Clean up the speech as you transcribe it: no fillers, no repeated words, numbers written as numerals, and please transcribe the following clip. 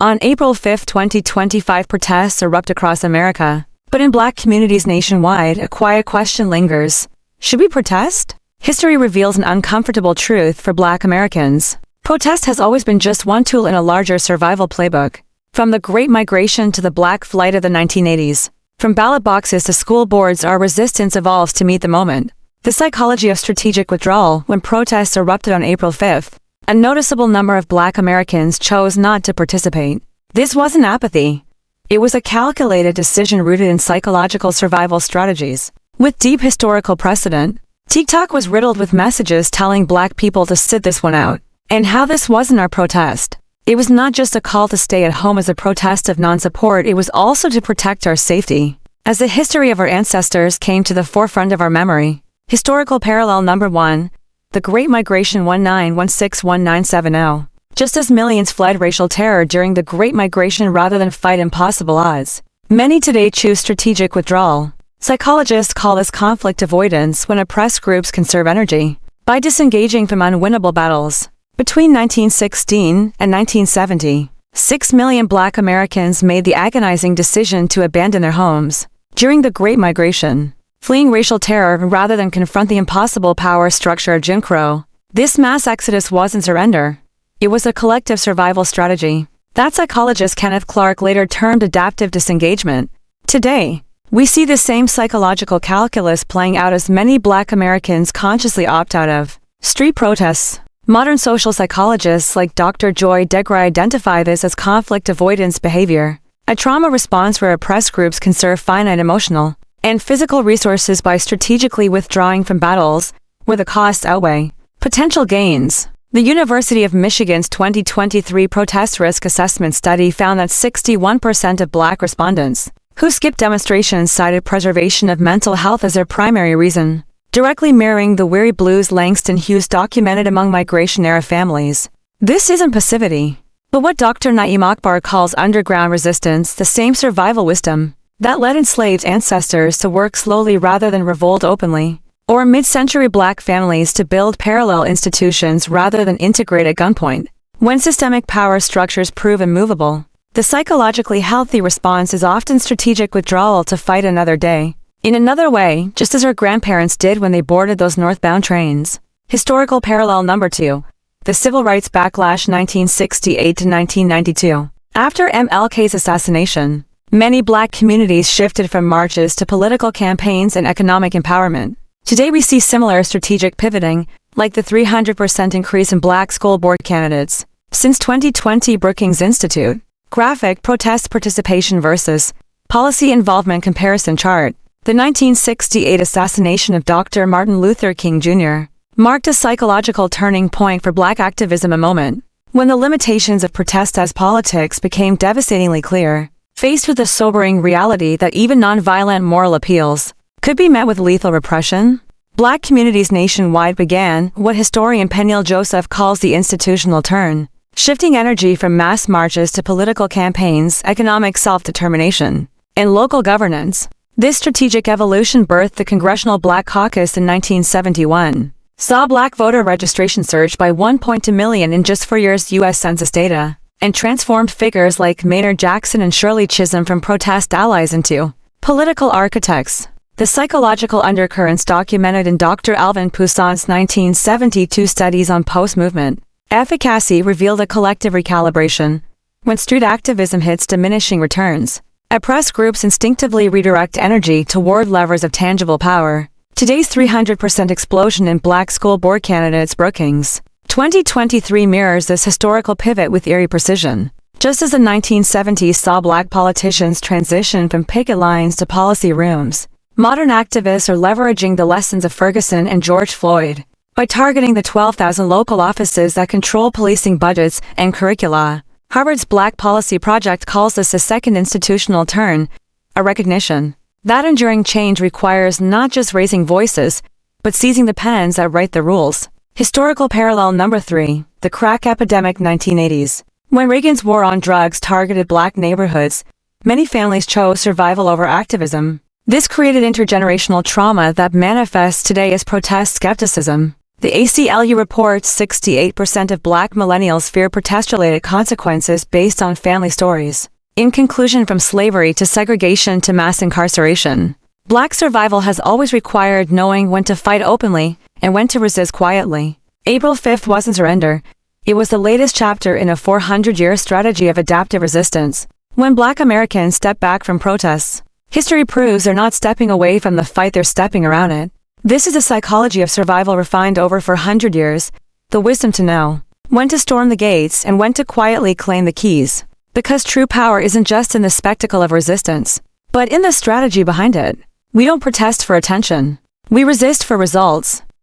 On April 5, 2025, protests erupt across America. But in Black communities nationwide, a quiet question lingers. Should we protest? History reveals an uncomfortable truth for Black Americans. Protest has always been just one tool in a larger survival playbook. From the Great Migration to the Black Flight of the 1980s. From ballot boxes to school boards, our resistance evolves to meet the moment. The psychology of strategic withdrawal. When protests erupted on April 5th, a noticeable number of Black Americans chose not to participate. This wasn't apathy. It was a calculated decision rooted in psychological survival strategies. With deep historical precedent, TikTok was riddled with messages telling Black people to sit this one out. And how this wasn't our protest. It was not just a call to stay at home as a protest of non-support, it was also to protect our safety. As the history of our ancestors came to the forefront of our memory. Historical parallel number 1. The Great Migration 1916-1970. Just as millions fled racial terror during the Great Migration rather than fight impossible odds, many today choose strategic withdrawal. Psychologists call this conflict avoidance when oppressed groups conserve energy by disengaging from unwinnable battles. Between 1916 and 1970, 6 million Black Americans made the agonizing decision to abandon their homes during the Great Migration, fleeing racial terror rather than confront the impossible power structure of Jim Crow. This mass exodus wasn't surrender. It was a collective survival strategy that psychologist Kenneth Clark later termed adaptive disengagement. Today, we see the same psychological calculus playing out as many Black Americans consciously opt out of street protests. Modern social psychologists like Dr. Joy Degray identify this as conflict avoidance behavior, a trauma response where oppressed groups conserve finite emotional and physical resources by strategically withdrawing from battles where the costs outweigh potential gains. The University of Michigan's 2023 protest risk assessment study found that 61% of Black respondents who skipped demonstrations cited preservation of mental health as their primary reason, directly mirroring the weary blues Langston Hughes documented among migration-era families. This isn't passivity, but what Dr. Naeem Akbar calls underground resistance, the same survival wisdom that led enslaved ancestors to work slowly rather than revolt openly, or mid-century Black families to build parallel institutions rather than integrate at gunpoint. When systemic power structures prove immovable, the psychologically healthy response is often strategic withdrawal to fight another day. In another way, just as our grandparents did when they boarded those northbound trains. Historical parallel number 2. The Civil Rights Backlash 1968-1992. After MLK's assassination, many Black communities shifted from marches to political campaigns and economic empowerment. Today we see similar strategic pivoting, like the 300% increase in Black school board candidates. Since 2020, Brookings Institute. Graphic Protest Participation versus Policy Involvement Comparison Chart. The 1968 assassination of Dr. Martin Luther King Jr. marked a psychological turning point for Black activism, a moment when the limitations of protest as politics became devastatingly clear, faced with the sobering reality that even nonviolent moral appeals could be met with lethal repression. Black communities nationwide began what historian Peniel Joseph calls the institutional turn, shifting energy from mass marches to political campaigns, economic self-determination, and local governance. This strategic evolution birthed the Congressional Black Caucus in 1971, saw Black voter registration surge by 1.2 million in just 4 years U.S. Census data, and transformed figures like Maynard Jackson and Shirley Chisholm from protest allies into political architects. The psychological undercurrents documented in Dr. Alvin Poussant's 1972 studies on post-movement efficacy revealed a collective recalibration. When street activism hits diminishing returns, oppressed groups instinctively redirect energy toward levers of tangible power. Today's 300% explosion in Black school board candidates. Brookings 2023 mirrors this historical pivot with eerie precision. Just as the 1970s saw Black politicians transition from picket lines to policy rooms, modern activists are leveraging the lessons of Ferguson and George Floyd by targeting the 12,000 local offices that control policing budgets and curricula. Harvard's Black Policy Project calls this a second institutional turn, a recognition that enduring change requires not just raising voices, but seizing the pens that write the rules. Historical parallel number 3, the crack epidemic 1980s. When Reagan's war on drugs targeted Black neighborhoods, many families chose survival over activism. This created intergenerational trauma that manifests today as protest skepticism. The ACLU reports 68% of Black millennials fear protest-related consequences based on family stories. In conclusion, from slavery to segregation to mass incarceration, Black survival has always required knowing when to fight openly and when to resist quietly. April 5th wasn't surrender. It was the latest chapter in a 400-year strategy of adaptive resistance. When Black Americans step back from protests, history proves they're not stepping away from the fight, they're stepping around it. This is a psychology of survival refined over 400 years, the wisdom to know when to storm the gates and when to quietly claim the keys. Because true power isn't just in the spectacle of resistance, but in the strategy behind it. We don't protest for attention. We resist for results.